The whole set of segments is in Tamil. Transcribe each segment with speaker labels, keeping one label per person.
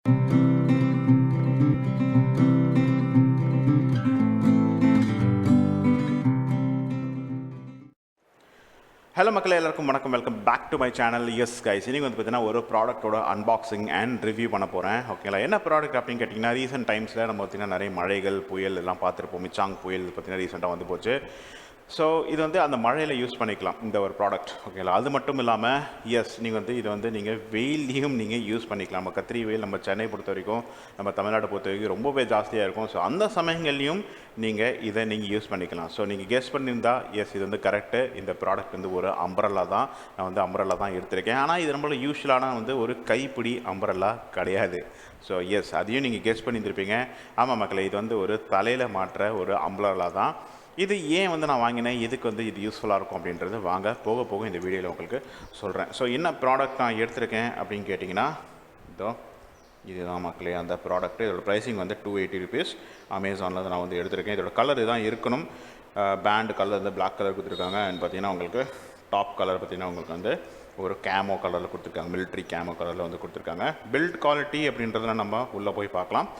Speaker 1: ஹலோ மக்களே, எல்லாருக்கும் வணக்கம். Welcome back to my channel. Yes guys, இன்னைக்கு வந்து பார்த்தீங்கன்னா ஒரு ப்ராடக்ட்டோட அன்பாக்சிங் அண்ட் ரிவ்யூ பண்ண போகிறேன். ஓகேங்களா? என்ன ப்ராடக்ட் அப்படின்னு கேட்டிங்கன்னா, ரீசெண்ட் டைம்ஸில் நம்ம பார்த்தீங்கன்னா நிறைய மழைகள், புயல் எல்லாம் பார்த்துருப்போம். மிச்சாங் புயல் பார்த்தீங்கன்னா ரீசெண்டாக வந்து போச்சு. ஸோ இது வந்து அந்த மழையில் யூஸ் பண்ணிக்கலாம் இந்த ஒரு ப்ராடக்ட். ஓகேங்களா? அது மட்டும் இல்லாமல் எஸ், நீங்கள் வந்து இதை வந்து நீங்கள் வெயிலையும் நீங்கள் யூஸ் பண்ணிக்கலாம். நம்ம கத்திரி வெயில் நம்ம சென்னை பொறுத்த வரைக்கும், நம்ம தமிழ்நாட்டை பொறுத்த வரைக்கும் ரொம்பவே ஜாஸ்தியாக இருக்கும். ஸோ அந்த சமயங்கள்லையும் நீங்கள் இதை நீங்கள் யூஸ் பண்ணிக்கலாம். ஸோ நீங்கள் கெஸ் பண்ணியிருந்தா எஸ், இது வந்து கரெக்டு. இந்த ப்ராடக்ட் வந்து ஒரு அம்பரல்லா தான். நான் வந்து அம்பரல்லா தான் எடுத்திருக்கேன். ஆனால் இது நம்மள யூஸ்வலான வந்து ஒரு கைப்பிடி அம்பரல்லா கிடையாது. ஸோ எஸ், அதையும் நீங்கள் கெஸ் பண்ணியிருந்திருப்பீங்க. ஆமாம் மக்களே, இது வந்து ஒரு தலையில் மாற்ற ஒரு அம்பரல்லா தான். இது ஏன் வந்து நான் வாங்கினேன், எதுக்கு வந்து இது யூஸ்ஃபுல்லாக இருக்கும் அப்படின்றது வாங்க போக போக இந்த வீடியோவில் உங்களுக்கு சொல்கிறேன். ஸோ என்ன ப்ராடக்ட் நான் எடுத்திருக்கேன் அப்படின்னு கேட்டிங்கன்னா, இதோ இதுதான் மக்களே அந்த ப்ராடக்ட்டு. இதோட ப்ரைஸிங் வந்து 280 ருபீஸ். அமேசானில் நான் வந்து எடுத்திருக்கேன். இதோட கலர் இதுதான் இருக்கணும். பேண்ட் கலர் வந்து பிளாக் கலர் கொடுத்துருக்காங்க. அண்ட் பார்த்தீங்கன்னா உங்களுக்கு டாப் கலர் பார்த்தீங்கன்னா உங்களுக்கு வந்து ஒரு கேமோ கலரில் கொடுத்துருக்காங்க. மிலிட்ரி கேமோ கலரில் வந்து கொடுத்துருக்காங்க. பில்ட் குவாலிட்டி அப்படின்றதுல நம்ம உள்ளே போய் பார்க்கலாம்.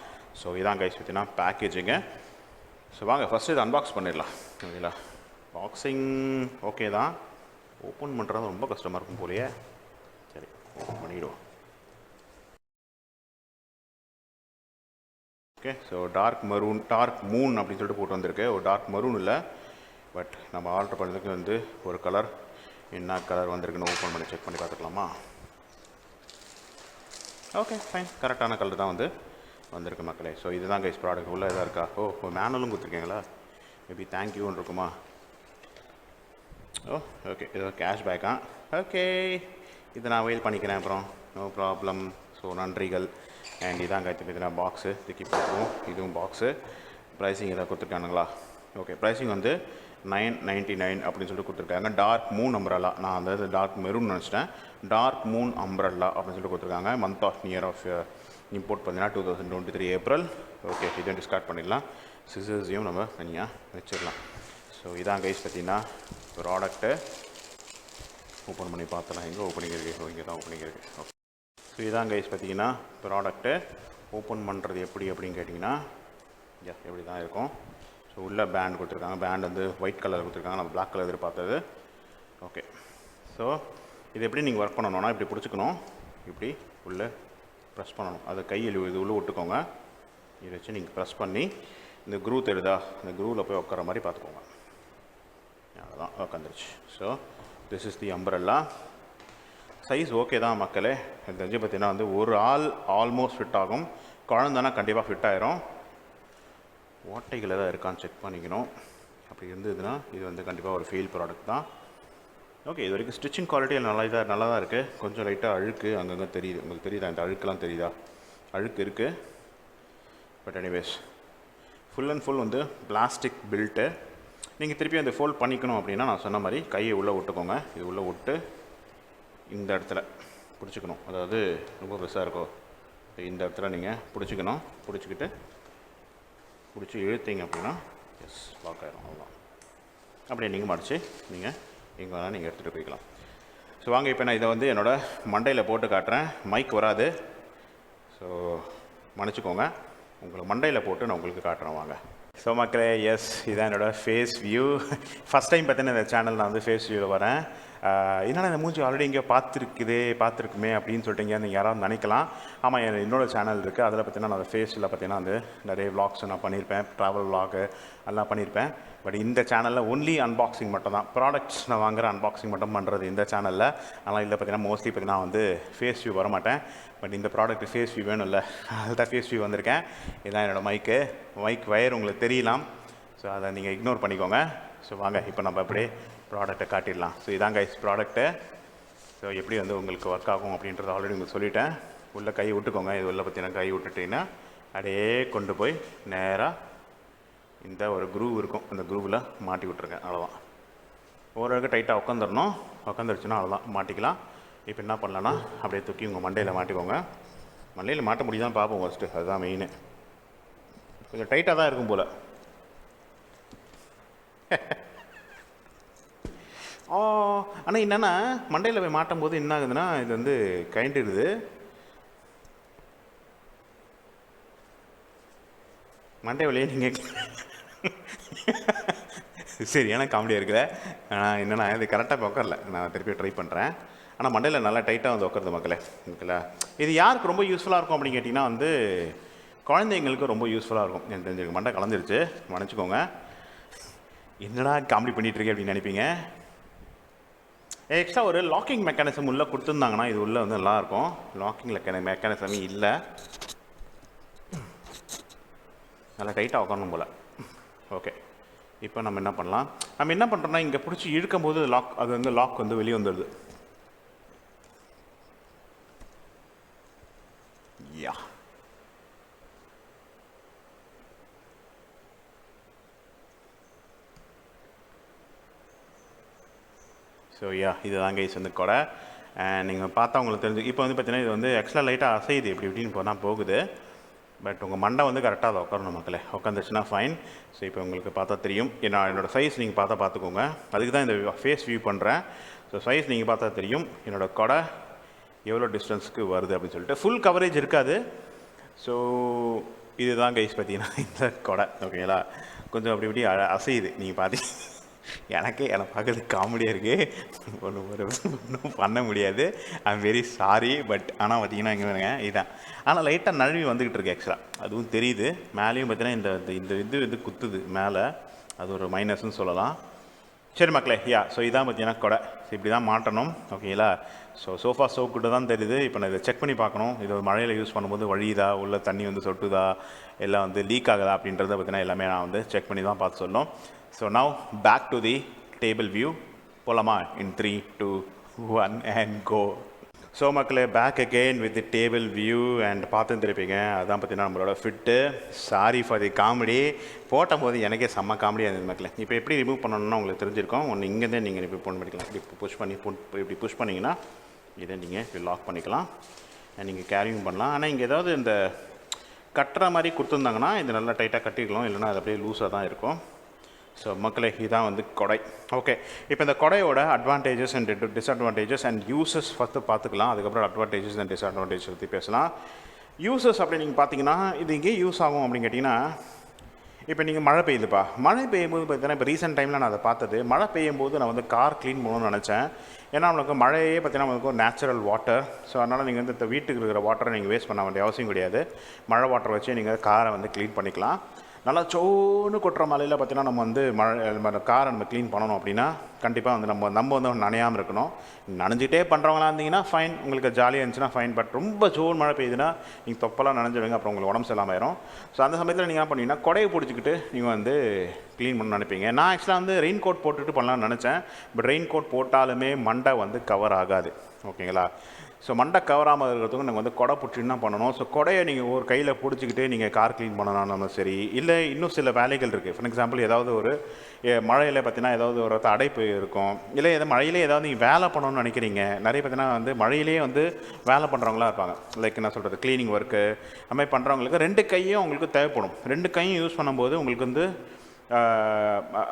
Speaker 1: ஸோ இதான் கைஸ் பார்த்தீங்கன்னா பேக்கேஜிங்க. ஸோ வாங்க ஃபஸ்ட்டு இதை அன்பாக்ஸ் பண்ணிடலாம். ஓகேங்களா? பாக்ஸிங் ஓகே தான். ஓப்பன் பண்ணுறது ரொம்ப கஷ்டமாக இருக்கும் போலையே. சரி, ஓப்பன் பண்ணிவிடுவோம். ஓகே, ஸோ டார்க் மூன் அப்படின்னு சொல்லிட்டு போட்டு வந்திருக்கு. ஒரு டார்க் மரூன் இல்லை, பட் நம்ம ஆர்டர் பண்ணதுக்கு வந்து ஒரு கலர். என்ன கலர் வந்திருக்குன்னு ஓப்பன் பண்ணி செக் பண்ணி பார்த்துக்கலாமா? ஓகே ஃபைன், கரெக்டான கலர் தான் வந்து வந்திருக்கு மக்களே. ஸோ இதுதான் கைஸ் ப்ராடக்ட். உள்ளே எதாக இருக்கா? ஓ, மேனுவலும் கொடுத்துருக்கீங்களா? மேபி தேங்க்யூன்னு இருக்குமா? ஓ ஓகே, இது கேஷ்பேக்கா? ஓகே, இதை நான் வெயில் பண்ணிக்கிறேன் அப்புறம். No problem. ஸோ நன்றிகள். அண்ட் இதான் கைத்து பார்த்தீங்கன்னா பாக்ஸு தூக்கி போட்டுருவோம். இதுவும் பாக்ஸு. ப்ரைஸிங் எதாவது கொடுத்துருக்கானுங்களா? ஓகே, ப்ரைஸிங் வந்து 999 அப்படின்னு சொல்லிட்டு கொடுத்துருக்காங்க. Dark moon umbrella. நான் அந்த டார்க் மெரூன் நினச்சிட்டேன். டார்க் மூன் அம்பரல்லா அப்படின்னு சொல்லிட்டு கொடுத்துருக்காங்க. Month of near of import பார்த்தீங்கன்னா 2023 ஏப்ரல். ஓகே, இதை டிஸ்கார்ட் பண்ணிடலாம். சிசர்ஸையும் நம்ம தனியாக வச்சிடலாம். ஸோ இதான் கைஸ் பார்த்தீங்கன்னா ப்ராடக்ட்டு. ஓப்பன் பண்ணி பார்த்தலாம். எங்கே ஓப்பனிங் இருக்குது? இங்கே தான் ஓப்பனிங் இருக்குது. ஓகே, ஸோ இதான் கைஸ் பார்த்தீங்கன்னா ப்ராடக்ட்டு. ஓப்பன் பண்ணுறது எப்படி அப்படின்னு கேட்டிங்கன்னா, எப்படி தான் இருக்கும். ஸோ உள்ள பேண்ட் கொடுத்துருக்காங்க. பேண்ட் வந்து ஒயிட் கலர் கொடுத்துருக்காங்க. நம்ம பிளாக் கலர் எதிர்பார்த்தது. ஓகே, ஸோ இது எப்படி நீங்கள் ஒர்க் பண்ணணும்னா, இப்படி பிடிச்சிக்கணும். இப்படி உள்ளே ப்ரெஸ் பண்ணணும். அதை கையில் இது உள்ளே விட்டுக்கோங்க. இதை வச்சு நீங்கள் ப்ரெஸ் பண்ணி இந்த க்ரூ தெரியுதா, இந்த க்ரூவில் போய் உட்கார மாதிரி பார்த்துக்கோங்க. அவ்வளோதான், உட்காந்துருச்சு. So this is the umbrella. Size okay தான் மக்களே. எனக்கு தெரிஞ்சு பார்த்தீங்கன்னா வந்து ஒரு ஆள் ஆல்மோஸ்ட் ஃபிட் ஆகும். குழந்தைனா கண்டிப்பாக ஃபிட் ஆயிரும். ஓட்டைகள் எதாவது இருக்கான்னு செக் பண்ணிக்கணும். அப்படி இருந்ததுன்னா இது வந்து கண்டிப்பாக ஒரு ஃபெயில் ப்ராடக்ட் தான். ஓகே, இது வரைக்கும் ஸ்டிச்சிங் குவாலிட்டி நல்லா தான் இருக்குது. கொஞ்சம் லைட்டாக அழுக்கு அங்கங்கே தெரியுது. உங்களுக்கு தெரியுதா? இந்த அழுக்கெல்லாம் தெரியுதா? அழுக்கு இருக்குது. But anyways, full and full வந்து பிளாஸ்டிக் பில்ட்டு. நீங்கள் திருப்பி அந்த ஃபோல்ட் பண்ணிக்கணும் அப்படின்னா நான் சொன்ன மாதிரி கையை உள்ளே விட்டுக்கோங்க. இது உள்ளே விட்டு இந்த இடத்துல பிடிச்சிக்கணும். அதாவது ரொம்ப பெருசாக இருக்கும். இந்த இடத்துல நீங்கள் பிடிச்சிக்கணும். பிடிச்சி இழுத்தீங்க அப்படின்னா எஸ் லாக் ஆகிடும். அவ்வளோதான். அப்படியே நீங்கள் மடித்து நீங்கள் எங்கே வேணால் நீங்கள் எடுத்துகிட்டு போய்க்கலாம். ஸோ வாங்க இப்போ நான் இதை வந்து என்னோடய மண்டையில் போட்டு காட்டுறேன். மைக் வராது, ஸோ மன்னிச்சிக்கோங்க. உங்களை மண்டையில் போட்டு நான் உங்களுக்கு காட்டுறேன் வாங்க. ஸோ மக்களே, எஸ் இதான் என்னோடய ஃபேஸ் வியூ. ஃபஸ்ட் டைம் பார்த்தீங்கன்னா இந்த சேனல் நான் வந்து ஃபேஸ் வியூவில் வரேன். என்னென்னா இந்த மூஞ்சி ஆல்ரெடி எங்கேயோ பார்த்துருக்குமே அப்படின்னு சொல்லிட்டு நீங்கள் யாராவது நினைக்கலாம். ஆமாம், என்னோட சேனல் இருக்குது. அதில் பார்த்தீங்கன்னா நான் ஃபேஸில் பார்த்தீங்கன்னா வந்து நிறைய விளாக்ஸ் நான் பண்ணியிருப்பேன். ட்ராவல் விளாகு எல்லாம் பண்ணியிருப்பேன். பட் இந்த சேனலில் ஒன்லி அன்பாக்சிங் மட்டும் தான். ப்ராடக்ட்ஸ் நான் வாங்குகிற அன்பாக்சிங் மட்டும் பண்ணுறது இந்த சேனலில். அதனால் இல்லை பார்த்தீங்கன்னா மோஸ்ட்லி பார்த்தீங்கன்னா வந்து ஃபேஸ் வியூ வரமாட்டேன். பட் இந்த ப்ராடக்ட் ஃபேஸ் வியூ வேணும் இல்லை, அதுதான் ஃபேஸ் வியூ வந்திருக்கேன். இதுதான் என்னோடய மைக் வயர் உங்களுக்கு தெரியலாம். ஸோ அதை நீங்கள் இக்னோர் பண்ணிக்கோங்க. ஸோ வாங்க இப்போ நம்ம அப்படியே ப்ராடக்டை காட்டிடலாம். ஸோ இதான் கைஸ் ப்ராடக்ட்டு. ஸோ எப்படி வந்து உங்களுக்கு ஒர்க் ஆகும் அப்படின்றது ஆல்ரெடி உங்களுக்கு சொல்லிட்டேன். உள்ளே கை விட்டுக்கோங்க. இது உள்ள பார்த்தீங்கன்னா கை விட்டுட்டிங்கன்னா அப்படியே கொண்டு போய் நேராக இந்த ஒரு க்ரூவ் இருக்கும், அந்த க்ரூவில் மாட்டி விட்ருங்க. அவ்வளோதான். ஓரளவுக்கு டைட்டாக உட்காந்துருச்சுன்னா அவ்வளோதான், மாட்டிக்கலாம். இப்போ என்ன பண்ணலான்னா அப்படியே தூக்கி உங்கள் மண்டையில் மாட்டிக்கோங்க. மண்டையில் மாட்ட முடியுதான் பார்ப்போம் ஃபஸ்ட்டு, அதுதான் மெயினு. கொஞ்சம் டைட்டாக தான் இருக்கும் போல். ஆனால் என்னென்னா மண்டையில் போய் மாட்டும் போது என்ன ஆகுதுன்னா இது வந்து கழண்டிடுது. மண்டை வழியே நீங்கள் சரியான காமெடியாக இருக்குல்ல. ஆனால் என்னென்னா இது கரெக்டாக உட்காரல, நான் திருப்பி ட்ரை பண்ணுறேன். ஆனால் மண்டையில் நல்லா டைட்டாக வந்து உட்காருது மக்களே. இருக்குல்ல, இது யாருக்கு ரொம்ப யூஸ்ஃபுல்லாக இருக்கும் அப்படின்னு கேட்டிங்கன்னா வந்து குழந்தைங்களுக்கு ரொம்ப யூஸ்ஃபுல்லாக இருக்கும். எனக்கு தெரிஞ்சிருக்கு, மண்டை கலந்துருச்சு, மன்னிச்சுக்கோங்க. என்னடா காமெடி பண்ணிகிட்ருக்கேன் அப்படின்னு நினைப்பீங்க. எக்ஸ்ட்ரா ஒரு லாக்கிங் மெக்கானிசம் உள்ளே கொடுத்துருந்தாங்கன்னா இது உள்ளே வந்து நல்லாயிருக்கும். லாக்கிங் மெக்கானிசமே இல்லை, நல்லா டைட்டாக உட்காரணும் போல். ஓகே, இப்போ நம்ம என்ன பண்ணலாம், நம்ம என்ன பண்ணுறோன்னா இங்கே பிடிச்சி இழுக்கும் போது லாக், அது வந்து லாக் வந்து வெளியே வந்துடுது. யா, ஸோ யா, இதுதான் கைஸ் வந்து கொடை. நீங்கள் பார்த்தா உங்களுக்கு தெரிஞ்சு இப்போ வந்து பார்த்தீங்கன்னா இது வந்து எக்ஸ்ட்ரா லைட்டாக அசையுது, இப்படி இப்படின்னு போனால் போகுது. பட் உங்கள் மண்டை வந்து கரெக்டாக அதை உட்காரணும் மக்களே. உட்காந்துச்சுன்னா ஃபைன். ஸோ இப்போ உங்களுக்கு பார்த்தா தெரியும், என்னோடய சைஸ் நீங்கள் பார்த்துக்கோங்க. அதுக்கு தான் இந்த ஃபேஸ் வியூ பண்ணுறேன். ஸோ சைஸ் நீங்கள் பார்த்தா தெரியும் என்னோடய கொடை எவ்வளோ டிஸ்டன்ஸுக்கு வருது அப்படின்னு சொல்லிட்டு. ஃபுல் கவரேஜ் இருக்காது. ஸோ இதுதான் கைஸ் பார்த்தீங்கன்னா இந்த கொடை. ஓகேங்களா, கொஞ்சம் அப்படி இப்படி அசையுது, நீங்கள் பார்த்தீங்க. எனக்கு பார்க்குறது காமெடியாக இருக்குது, ஒன்றும் பண்ண முடியாது. I am very sorry. But ஆனால் பார்த்தீங்கன்னா இங்கே வேணுங்க இதுதான். ஆனால் லைட்டாக நழுவி வந்துக்கிட்டு இருக்கு எக்ஸ்ட்ரா, அதுவும் தெரியுது. மேலேயும் பார்த்தீங்கன்னா இந்த குத்துது மேலே, அது ஒரு மைனஸ்ன்னு சொல்லலாம். சரி மக்களே, யா, ஸோ இதான் பார்த்தீங்கன்னா கொடை. ஸோ இப்படி தான் மாட்டணும். ஓகேங்களா, சோஃபா சோக்கிட்ட தான் தெரியுது. இப்போ நான் இதை செக் பண்ணி பார்க்கணும், இது மழையில் யூஸ் பண்ணும்போது வழியுதா, உள்ள தண்ணி வந்து சொட்டுதா, எல்லாம் வந்து லீக் ஆகுதா அப்படின்றத பார்த்தீங்கன்னா எல்லாமே நான் வந்து செக் பண்ணி தான் பார்த்து சொல்லணும். So now back to the table view. போலாமா? In 3, 2, 1 and go. ஸோ மக்களே, back again with the table view. And பார்த்து திருப்பீங்க, அதான் பார்த்தீங்கன்னா நம்மளோட fit. Sorry for the comedy. போட்டும் போது எனக்கே செம்ம காமெடியாக இருந்தது மக்களே. இப்போ எப்படி ரிமூவ் பண்ணணும்னா உங்களுக்கு தெரிஞ்சிருக்கும். ஒன்று இங்கேருந்தே நீங்கள் ரிமூவ் பண்ணிக்கலாம். இப்படி புஷ் பண்ணிங்கன்னா இதை நீங்கள் இப்படி லாக் பண்ணிக்கலாம். நீங்கள் கேரியும் பண்ணலாம். ஆனால் இங்கே ஏதாவது இந்த கட்டுற மாதிரி கொடுத்துருந்தாங்கன்னா இது நல்லா டைட்டாக கட்டிக்கலாம், இல்லைனா அது அப்படியே லூஸாக தான் இருக்கும். ஸோ மக்களே, இதுதான் வந்து கொடை. ஓகே, இப்போ இந்த கொடையோட advantages and disadvantages and uses first பார்த்துக்கலாம். அதுக்கப்புறம் அட்வான்டேஜஸ் அண்ட் டிஸ்அட்வான்டேஜஸ் பற்றி பேசலாம். யூசஸ் அப்படி நீங்கள் பார்த்தீங்கன்னா இது இங்கே யூஸ் ஆகும் அப்படின்னு கேட்டிங்கன்னா, இப்போ நீங்கள் மழை பெய்யுதுப்பா, மழை பெய்யும்போது பார்த்தீங்கன்னா இப்போ ரீசெண்ட் டைமில் நான் அதை பார்த்தது, மழை பெய்யும்போது நான் வந்து கார் க்ளீன் பண்ணணும்னு நினச்சேன். ஏன்னா நம்மளுக்கு மழையே பார்த்தீங்கன்னா நம்மளுக்கு ஒரு நேச்சுரல் வாட்டர். ஸோ அதனால் நீங்கள் வந்து இந்த வீட்டுக்கு இருக்கிற வாட்டரை நீங்கள் வேஸ்ட் பண்ண வேண்டிய அவசியம் கிடையாது. மழை வாட்டரை வச்சு நீங்கள் காரை வந்து க்ளீன் பண்ணிக்கலாம். நல்லா சோன்னு கொட்டுற மழையில் பார்த்தீங்கன்னா நம்ம வந்து காரை நம்ம க்ளீன் பண்ணணும் அப்படின்னா கண்டிப்பாக வந்து நம்ம வந்து நனையாமல் இருக்கணும். நனைஞ்சிட்டே பண்ணுறவங்களா இருந்தீங்கன்னா ஃபைன், உங்களுக்கு ஜாலியாக இருந்துச்சுன்னா ஃபைன். பட் ரொம்ப ஜோன் மழை பெய்யுதுன்னா நீங்கள் தொப்பெல்லாம் நனைஞ்சிடுங்க, அப்புறம் உங்களுக்கு உடம்பு சரியில்லாமல் ஆயிரும். ஸோ அந்த சமயத்தில் நீங்கள் என்ன பண்ணீங்கன்னா கொடையை பிடிச்சிக்கிட்டு நீங்கள் வந்து க்ளீன் பண்ண நினைப்பீங்க. நான் ஆக்சுவலாக வந்து ரெயின் கோட் போட்டுட்டு பண்ணலாம்னு நினச்சேன். பட் ரெயின் கோட் போட்டாலுமே மண்டை வந்து கவர் ஆகாது. ஓகேங்களா, ஸோ மண்டை கவராமல் இருக்கிறதுக்கு நீங்கள் வந்து கொடை பிடிச்சின்னு தான் பண்ணணும். ஸோ கொடையை நீங்கள் ஒரு கையில் பிடிச்சிக்கிட்டு நீங்கள் கார் க்ளீன் பண்ணணும்னாலும் சரி, இல்லை இன்னும் சில வேலைகள் இருக்குது. ஃபார் எக்ஸாம்பிள் ஏதாவது ஒரு மழையில் பார்த்தீங்கன்னா ஏதாவது ஒரு அடைப்பு இருக்கும், இல்லை மழையிலே ஏதாவது நீங்கள் வேலை பண்ணணும்னு நினைக்கிறீங்க. நிறைய பார்த்தீங்கன்னா வந்து மழையிலேயே வந்து வேலை பண்ணுறவங்களா இருப்பாங்க. லைக் என்ன சொல்கிறது, க்ளீனிங் ஒர்க்கு அது மாதிரி பண்ணுறவங்களுக்கு 2 கையும் உங்களுக்கு தேவைப்படும். 2 கையும் யூஸ் பண்ணும்போது உங்களுக்கு வந்து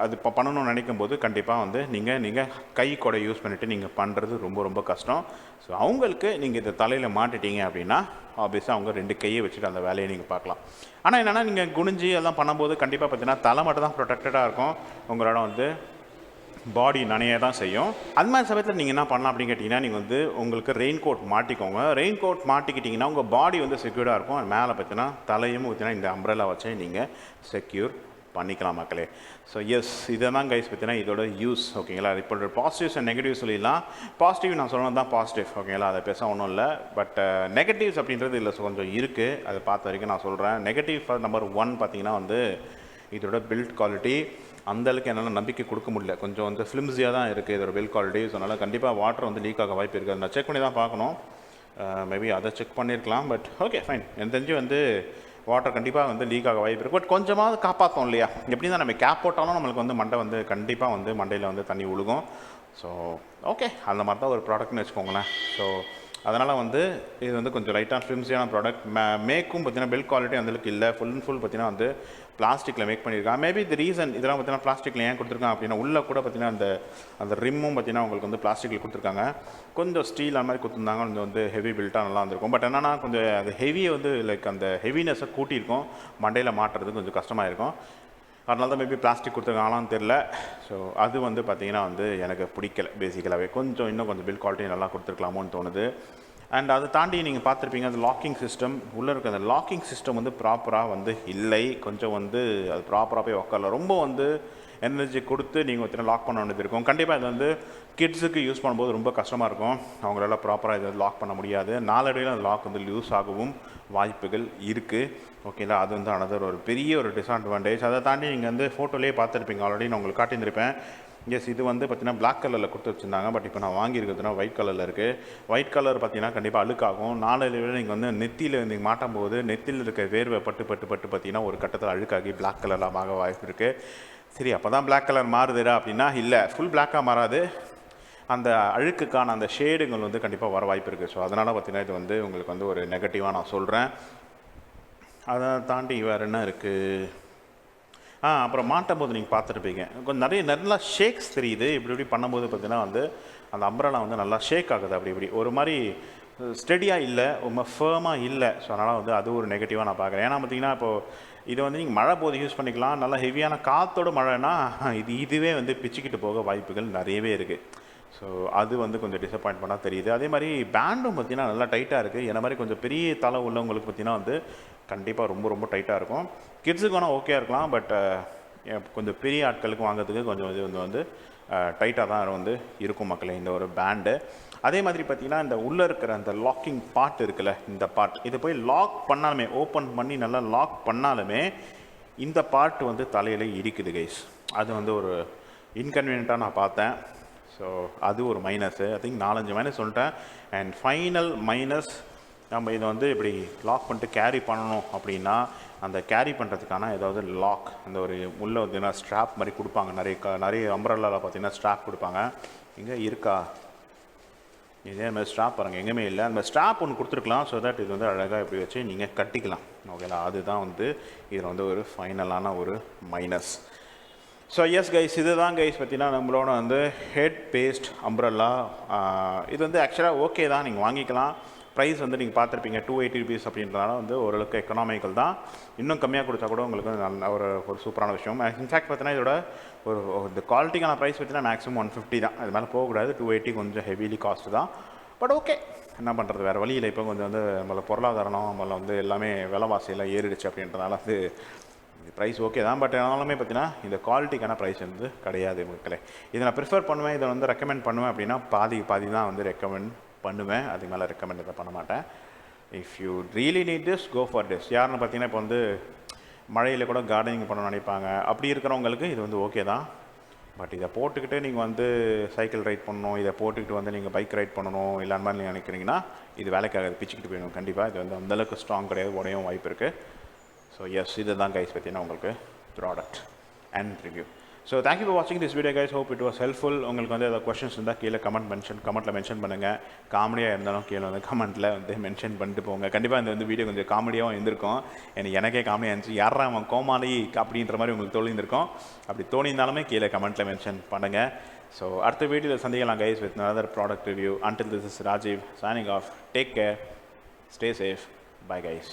Speaker 1: அது இப்போ பண்ணணும்னு நினைக்கும் போது கண்டிப்பாக வந்து நீங்கள் கை கொடை யூஸ் பண்ணிவிட்டு நீங்கள் பண்ணுறது ரொம்ப ரொம்ப கஷ்டம். ஸோ அவங்களுக்கு நீங்கள் இதை தலையில் மாட்டிட்டீங்க அப்படின்னா ஆப்வியஸாக அவங்க 2 கையை வச்சுட்டு அந்த வேலையை நீங்கள் பார்க்கலாம். ஆனால் என்னென்னா நீங்கள் குனிஞ்சு எல்லாம் பண்ணும்போது கண்டிப்பாக பார்த்தீங்கன்னா தலை மட்டும் தான் ப்ரொடெக்டடாக இருக்கும், உங்களோட வந்து பாடி நனைய தான் செய்யும். அது மாதிரி சமயத்தில் நீங்கள் என்ன பண்ணலாம் அப்படின்னு கேட்டிங்கன்னா, நீங்கள் வந்து உங்களுக்கு ரெயின் கோட் மாட்டிக்கோங்க. ரெயின் கோட் மாட்டிக்கிட்டிங்கன்னா உங்கள் பாடி வந்து செக்யூர்டாக இருக்கும். அது மேலே பார்த்தீங்கன்னா தலையும் பார்த்தீங்கன்னா இந்த அம்ப்ரெல்லா வச்சு நீங்கள் செக்யூர் பண்ணிக்கலாம் மக்களே. ஸோ எஸ், இதை தான் கைஸ் பார்த்தீங்கன்னா இதோட யூஸ். ஓகேங்களா, இப்போ பாசிட்டிவ்ஸ் அண்ட் நெகட்டிவ்ஸ் சொல்லிடலாம். பாசிட்டிவ் நான் சொல்லணும் தான் பாசிட்டிவ். ஓகேங்களா, அதை பேச ஒன்றும் இல்லை. பட் நெகட்டிவ்ஸ் அப்படின்றது இதில் கொஞ்சம் இருக்குது. அதை பார்த்த வரைக்கும் நான் சொல்கிறேன். நெகட்டிவ் நம்பர் 1 பார்த்தீங்கன்னா வந்து இதோட பில்ட் குவாலிட்டி அந்தளவுக்கு என்னால் நம்பிக்கை கொடுக்க முடியல. கொஞ்சம் வந்து ஃபிலிம்ஸியாக தான் இருக்குது இதோட பில்ட் குவாலிட்டி. ஸோ அதனால் கண்டிப்பாக வாட்டர் வந்து லீக் ஆக வாய்ப்பு இருக்குது. நான் செக் பண்ணி தான் பார்க்கணும். மேபி அதை செக் பண்ணியிருக்கலாம். But okay fine. எனக்கு தெரிஞ்சு வந்து வாட்டர் கண்டிப்பாக வந்து லீக் ஆக வாய்ப்பு இருக்குது. பட் கொஞ்சமாவது காப்பாற்றோம் இல்லையா. எப்படி தான் நம்ம கேப் போட்டாலும் நம்மளுக்கு வந்து மண்டை வந்து கண்டிப்பாக வந்து மண்டையில் வந்து தண்ணி விழுகும். ஸோ ஓகே, அந்த மாதிரி தான் ஒரு ப்ராடக்ட்னு வச்சுக்கோங்களேன். ஸோ அதனால் வந்து இது வந்து கொஞ்சம் லைட்டாக ஃபிலிம்ஸியான ப்ராடக்ட். மேக்கும் பார்த்தீங்கன்னா பில்ட் குவாலிட்டி அந்தளவுக்கு இல்லை. ஃபுல் அண்ட் ஃபுல் பார்த்தீங்கன்னா வந்து பிளாஸ்டிக்கில் மேக் பண்ணியிருக்காங்க. மேபி இது ரீசன் இதெல்லாம் பார்த்தீங்கன்னா பிளாஸ்டிக்கில் ஏன் கொடுத்துருக்காங்க அப்படின்னா, உள்ளே கூட பார்த்தீங்கன்னா அந்த ரிம்மும் பார்த்தீங்கன்னா உங்களுக்கு வந்து பிளாஸ்டிக்கில் கொடுத்துருக்காங்க. கொஞ்சம் ஸ்டீல் அந்த மாதிரி கொடுத்துருந்தாங்க, கொஞ்சம் வந்து ஹெவி பில்ட்டாக நல்லா இருந்திருக்கும். பட் என்னன்னா கொஞ்சம் அது ஹெவியை வந்து லைக் அந்த ஹெவினஸை கூட்டியிருக்கும், மண்டையில் மாட்டுறது கொஞ்சம் கஷ்டமாக இருக்கும். அதனால தான் மேபி பிளாஸ்டிக் கொடுத்துருக்காங்களான்னு தெரில. ஸோ அது வந்து பார்த்திங்கன்னா வந்து எனக்கு பிடிக்கல. பேசிக்கலாகவே கொஞ்சம் இன்னும் கொஞ்சம் பில்ட் குவாலிட்டி நல்லா கொடுத்துருக்கலாமோன்னு தோணுது. அண்ட் அதை தாண்டி நீங்கள் பார்த்துருப்பீங்க, அந்த லாக்கிங் சிஸ்டம் உள்ளே இருக்க அந்த லாக்கிங் சிஸ்டம் வந்து ப்ராப்பராக வந்து இல்லை. கொஞ்சம் வந்து அது ப்ராப்பராக போய் உட்காரல. ரொம்ப வந்து எனர்ஜி கொடுத்து நீங்கள் ஒருத்தர் லாக் பண்ண வேண்டியது இருக்கும். கண்டிப்பாக இது வந்து கிட்ஸுக்கு யூஸ் பண்ணும்போது ரொம்ப கஷ்டமாக இருக்கும். அவங்களால ப்ராப்பராக இதை லாக் பண்ண முடியாது. நாளடைவில் அந்த லாக் வந்து லூஸ் ஆகவும் வாய்ப்புகள் இருக்குது. ஓகேங்களா, அது வந்து அனதர் ஒரு பெரிய ஒரு டிஸ்அட்வான்டேஜ். அதை தாண்டி நீங்கள் வந்து ஃபோட்டோலேயே பார்த்துருப்பீங்க, ஆல்ரெடி நான் உங்களுக்கு காட்டியிருப்பேன். எஸ், இது வந்து பார்த்திங்கன்னா பிளாக் கலரில் கொடுத்து வச்சுருந்தாங்க. பட் இப்போ நான் வாங்கியிருக்கிறதுனா ஒயிட் கலரில் இருக்குது. ஒயிட் கலர் பார்த்திங்கன்னா கண்டிப்பாக அழுக்காகும். நாளையில் நீங்கள் வந்து நெத்தியில் நீங்கள் மாட்டும் போது நெத்தியில் இருக்க வேர்வை பட்டு பார்த்திங்கன்னா ஒரு கட்டத்தில் அழுக்காகி பிளாக் கலரில் ஆக வாய்ப்பு இருக்குது. சரி, அப்போ தான் பிளாக் கலர் மாறுதுடா அப்படின்னா இல்லை, ஃபுல் பிளாக்காக மாறாது. அந்த அழுக்குக்கான அந்த ஷேடுங்கள் வந்து கண்டிப்பாக வர வாய்ப்பு இருக்குது. ஸோ அதனால் பார்த்திங்கன்னா இது வந்து உங்களுக்கு வந்து ஒரு நெகட்டிவாக நான் சொல்கிறேன். அதை தாண்டி வேறு என்ன இருக்குது? அப்புறம் மாட்டும் போது நீங்கள் பார்த்துருப்பீங்க, கொஞ்சம் நல்லா ஷேக்ஸ் தெரியுது. இப்படி பண்ணும்போது பார்த்தீங்கன்னா வந்து அந்த அம்ப்ரெல்லா வந்து நல்லா ஷேக் ஆகுது. இப்படி ஒரு மாதிரி ஸ்டெடியாக இல்லை, ரொம்ப ஃபேமாக இல்லை. ஸோ அதனால் வந்து அது ஒரு நெகட்டிவாக நான் பார்க்குறேன். ஏன்னா பார்த்தீங்கன்னா இப்போது இது வந்து நீங்கள் மழை போது யூஸ் பண்ணிக்கலாம். நல்லா ஹெவியான காற்றோட மழைனா இதுவே வந்து பிச்சுக்கிட்டு போக வாய்ப்புகள் நிறையவே இருக்குது. ஸோ அது வந்து கொஞ்சம் டிசப்பாயின்ட்மெண்ட்டாக தெரியுது. அதே மாதிரி பேண்டும் பார்த்திங்கன்னா நல்லா டைட்டாக இருக்குது. என்ன மாதிரி கொஞ்சம் பெரிய தலை உள்ளவங்களுக்கு பார்த்திங்கன்னா வந்து கண்டிப்பாக ரொம்ப ரொம்ப டைட்டாக இருக்கும். கிட்ஸுக்கு வேணால் ஓகே இருக்கலாம். பட் கொஞ்சம் பெரிய ஆட்களுக்கு வாங்கிறதுக்கு கொஞ்சம் இது வந்து டைட்டாக தான் வந்து இருக்கும் மக்களே இந்த ஒரு பேண்டு. அதே மாதிரி பார்த்திங்கன்னா இந்த உள்ளே இருக்கிற அந்த லாக்கிங் பார்ட் இருக்குல்ல, இந்த பார்ட் இது போய் லாக் பண்ணாலுமே, ஓப்பன் பண்ணி நல்லா லாக் பண்ணாலுமே இந்த பார்ட் வந்து தலையில் இடிக்குது கைஸ். அது வந்து ஒரு இன்கன்வீனியண்ட்டாக நான் பார்த்தேன். ஸோ அது ஒரு மைனஸு. ஐ திங்க் 4-5 மைனஸ் சொல்லிட்டேன். அண்ட் ஃபைனல் மைனஸ், நம்ம இதை வந்து இப்படி லாக் பண்ணிட்டு கேரி பண்ணணும் அப்படின்னா அந்த கேரி பண்ணுறதுக்கான ஏதாவது லாக், அந்த ஒரு உள்ளே பார்த்தீங்கன்னா ஸ்ட்ராப் மாதிரி கொடுப்பாங்க. நிறைய அம்ப்ரெல்லாவில் பார்த்தீங்கன்னா ஸ்ட்ராப் கொடுப்பாங்க. இங்கே இருக்கா? இதே மாதிரி ஸ்ட்ராப் பாருங்கள், எங்கேயுமே இல்லை. அந்த ஸ்ட்ராப் ஒன்று கொடுத்துருக்கலாம். ஸோ தட் இது வந்து அழகாக இப்படி வச்சு நீங்கள் கட்டிக்கலாம். ஓகேங்களா, அதுதான் வந்து இதில் வந்து ஒரு ஃபைனலான ஒரு மைனஸ். ஸோ எஸ் கைஸ், இது தான் கைஸ் பார்த்தீங்கன்னா நம்மளோட வந்து ஹெட் பேஸ்ட் அம்ப்ரெல்லா. இது வந்து ஆக்சுவலாக ஓகே தான், நீங்கள் வாங்கிக்கலாம். ப்ரைஸ் வந்து நீங்கள் பார்த்துருப்பீங்க 280 rupees அப்படின்றனால வந்து ஓரளவுக்கு எக்கனாமிக்கல் தான். இன்னும் கம்மியாக கொடுத்தா கூட உங்களுக்கு நல்ல ஒரு சூப்பரான விஷயம். இன்ஃபேக்ட் பார்த்தீங்கன்னா இதோட இந்த குவாலிட்டிக்கான ப்ரைஸ் பார்த்தீங்கன்னா மேக்ஸிமம் 150 தான். அது மேலே போகக்கூடாது. 280 கொஞ்சம் ஹெவிலி காஸ்ட்டு தான். பட் ஓகே, என்ன பண்ணுறது, வேறு வழியில். இப்போ கொஞ்சம் வந்து நம்மளை பொருளாதாரம் நம்மளை வந்து எல்லாமே விலைவாசியெல்லாம் ஏறிடுச்சு அப்படின்றனால வந்து ப்ரைஸ் ஓகே தான். பட் ஆனாலுமே பார்த்தீங்கன்னா இந்த குவாலிட்டிக்கான ப்ரைஸ் வந்து கிடையாது மக்களே. இதை நான் ப்ரிஃபர் பண்ணுவேன், இதை வந்து ரெக்கமெண்ட் பண்ணுவேன் அப்படின்னா பாதி தான் வந்து ரெக்கமெண்ட் பண்ணுவேன். அதுக்கு மேலே ரெக்கமெண்ட் இதை பண்ண மாட்டேன். If you really need this, go for this. யாருன்னு பார்த்தீங்கன்னா இப்போ வந்து மழையில் கூட கார்டனிங் பண்ணணும்னு நினைப்பாங்க. அப்படி இருக்கிறவங்களுக்கு இது வந்து ஓகே தான். பட் இதை போட்டுக்கிட்டு நீங்கள் வந்து சைக்கிள் ரைட் பண்ணணும், இதை போட்டுக்கிட்டு வந்து நீங்கள் பைக் ரைட் பண்ணணும் இல்லாத மாதிரி நீங்கள் நினைக்கிறீங்கன்னா இது வேலைக்காக பிச்சுக்கிட்டு போயிடும். கண்டிப்பாக இது வந்து அந்தளவுக்கு ஸ்ட்ராங் கிடையாது, உடையும் வாய்ப்பு இருக்குது. ஸோ எஸ், இது தான் கைஸ் பார்த்தீங்கன்னா உங்களுக்கு product and review. So thank you for வாட்சிங் this video guys. Hope it was helpful. உங்களுக்கு வந்து ஏதாவது கொஸ்டின்ஸ் இருந்தால் கீழே கமெண்ட்டில் மென்ஷன் பண்ணுங்கள். காமெடியாக இருந்தாலும் கீழே வந்து கமெண்ட்டில் வந்து மென்ஷன் பண்ணிட்டு போங்க. கண்டிப்பாக இந்த வந்து வீடியோ கொஞ்சம் காமெடியாகவும் இருந்திருக்கும். எனக்கே காமெடியாக இருந்துச்சு. யாரா அவன் கோமாளி அப்படின்ற மாதிரி உங்களுக்கு தோணியிருந்திருக்கும். அப்படி தோணியிருந்தாலுமே கீழே கமெண்ட்டில் மென்ஷன் பண்ணுங்கள். ஸோ அடுத்த வீடியோவில் சந்திக்கலாம் guys with another product review. Until this is Rajiv signing off. Take care. Stay safe. Bye guys.